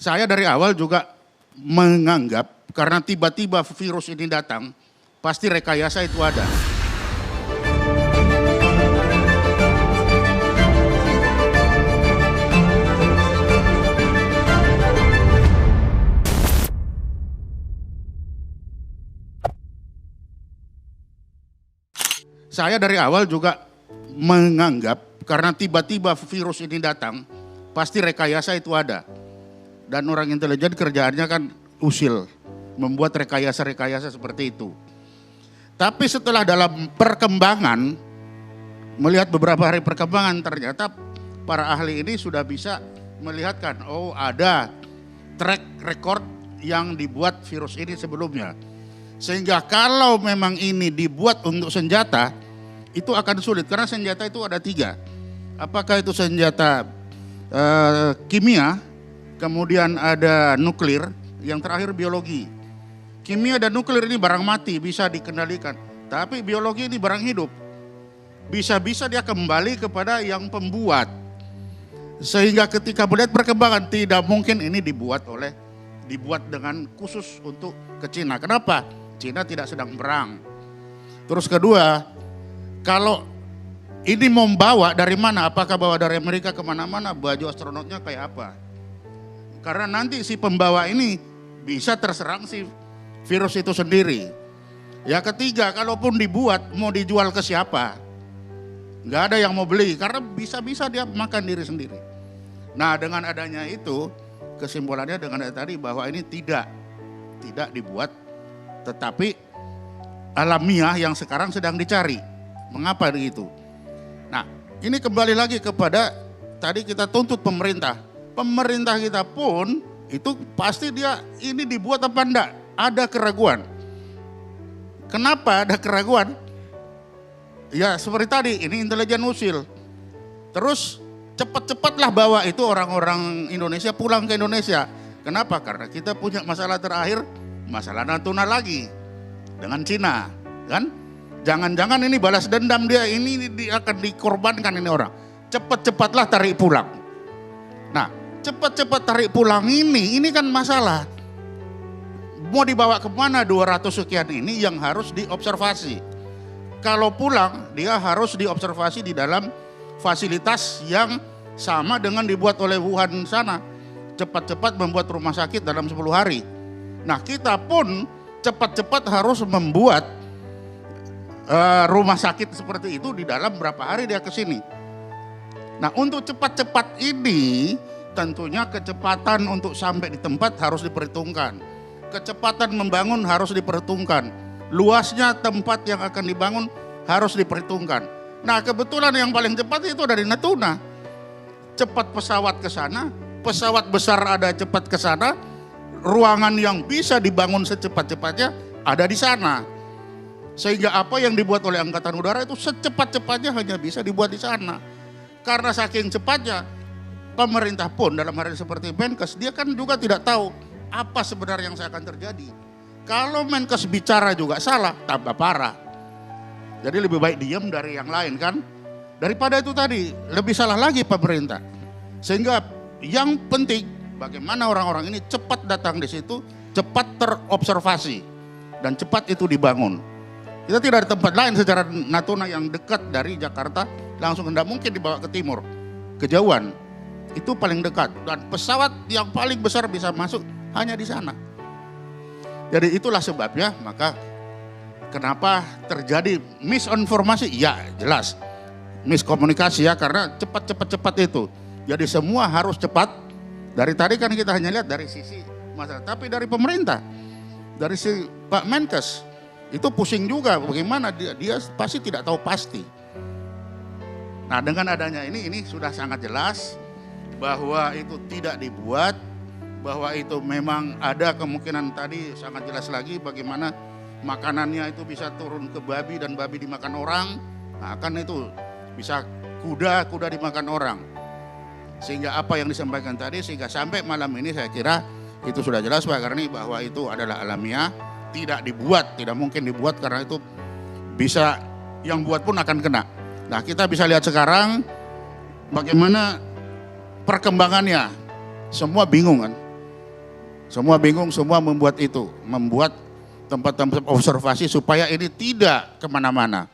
Saya dari awal juga menganggap karena tiba-tiba virus ini datang, pasti rekayasa itu ada. Saya dari awal juga menganggap karena tiba-tiba virus ini datang, pasti rekayasa itu ada. Dan orang intelijen kerjaannya kan usil, membuat rekayasa-rekayasa seperti itu. Tapi setelah dalam perkembangan, melihat beberapa hari perkembangan, ternyata para ahli ini sudah bisa melihatkan, oh ada track record yang dibuat virus ini sebelumnya. Sehingga kalau memang ini dibuat untuk senjata, itu akan sulit karena senjata itu ada 3. Apakah itu senjata kimia, kemudian ada nuklir, yang terakhir biologi. Kimia dan nuklir ini barang mati, bisa dikendalikan. Tapi biologi ini barang hidup. Bisa-bisa dia kembali kepada yang pembuat. Sehingga ketika melihat perkembangan, tidak mungkin ini dibuat dengan khusus untuk ke Cina. Kenapa? Cina tidak sedang perang. Terus kedua, kalau ini membawa dari mana? Apakah bawa dari Amerika kemana-mana? Baju astronotnya kayak apa? Karena nanti si pembawa ini bisa terserang si virus itu sendiri. Ya ketiga, kalaupun dibuat mau dijual ke siapa? Nggak ada yang mau beli karena bisa-bisa dia makan diri sendiri. Nah dengan adanya itu, kesimpulannya dengan tadi bahwa ini tidak dibuat, tetapi alamiah yang sekarang sedang dicari. Mengapa begitu? Nah, ini kembali lagi kepada tadi kita tuntut pemerintah. Pemerintah kita pun itu pasti dia ini dibuat apa enggak? Ada keraguan. Kenapa ada keraguan? Ya seperti tadi, ini intelijen usil. Terus cepat-cepatlah bawa itu orang-orang Indonesia pulang ke Indonesia. Kenapa? Karena kita punya masalah terakhir, masalah Natuna lagi dengan Cina, kan? Jangan-jangan ini balas dendam dia akan dikorbankan ini orang. Cepat-cepatlah tarik pulang. Nah, cepat-cepat tarik pulang ini kan masalah. Mau dibawa kemana 200 sekian ini yang harus diobservasi. Kalau pulang dia harus diobservasi di dalam fasilitas yang sama dengan dibuat oleh Wuhan sana. Cepat-cepat membuat rumah sakit dalam 10 hari. Nah kita pun cepat-cepat harus membuat rumah sakit seperti itu di dalam berapa hari dia ke sini. Nah untuk cepat-cepat ini tentunya kecepatan untuk sampai di tempat harus diperhitungkan. Kecepatan membangun harus diperhitungkan. Luasnya tempat yang akan dibangun harus diperhitungkan. Nah kebetulan yang paling cepat itu dari Natuna. Cepat pesawat ke sana, pesawat besar ada cepat ke sana, ruangan yang bisa dibangun secepat-cepatnya ada di sana. Sehingga apa yang dibuat oleh Angkatan Udara itu secepat-cepatnya hanya bisa dibuat di sana. Karena saking cepatnya, pemerintah pun dalam hal seperti Menkes, dia kan juga tidak tahu apa sebenarnya yang akan terjadi. Kalau Menkes bicara juga salah, tambah parah. Jadi lebih baik diam dari yang lain kan. Daripada itu tadi, lebih salah lagi pemerintah. Sehingga yang penting bagaimana orang-orang ini cepat datang di situ, cepat terobservasi, dan cepat itu dibangun. Kita tidak ada tempat lain secara Natuna yang dekat dari Jakarta, langsung tidak mungkin dibawa ke timur, kejauhan. Itu paling dekat dan pesawat yang paling besar bisa masuk hanya di sana. Jadi itulah sebabnya maka kenapa terjadi misinformasi? Ya jelas miskomunikasi ya karena cepat itu. Jadi semua harus cepat. Dari tadi kan kita hanya lihat dari sisi masyarakat, tapi dari pemerintah, dari si Pak Menkes itu pusing juga bagaimana dia pasti tidak tahu pasti. Nah dengan adanya ini sudah sangat jelas bahwa itu tidak dibuat, bahwa itu memang ada kemungkinan tadi sangat jelas lagi bagaimana makanannya itu bisa turun ke babi dan babi dimakan orang. Nah kan itu bisa kuda dimakan orang. Sehingga apa yang disampaikan tadi sehingga sampai malam ini saya kira itu sudah jelas Pak Karni bahwa itu adalah alamiah, tidak dibuat, tidak mungkin dibuat karena itu bisa yang buat pun akan kena. Nah kita bisa lihat sekarang bagaimana perkembangannya, semua bingung kan. Semua bingung, semua membuat itu. Membuat tempat-tempat observasi supaya ini tidak kemana-mana.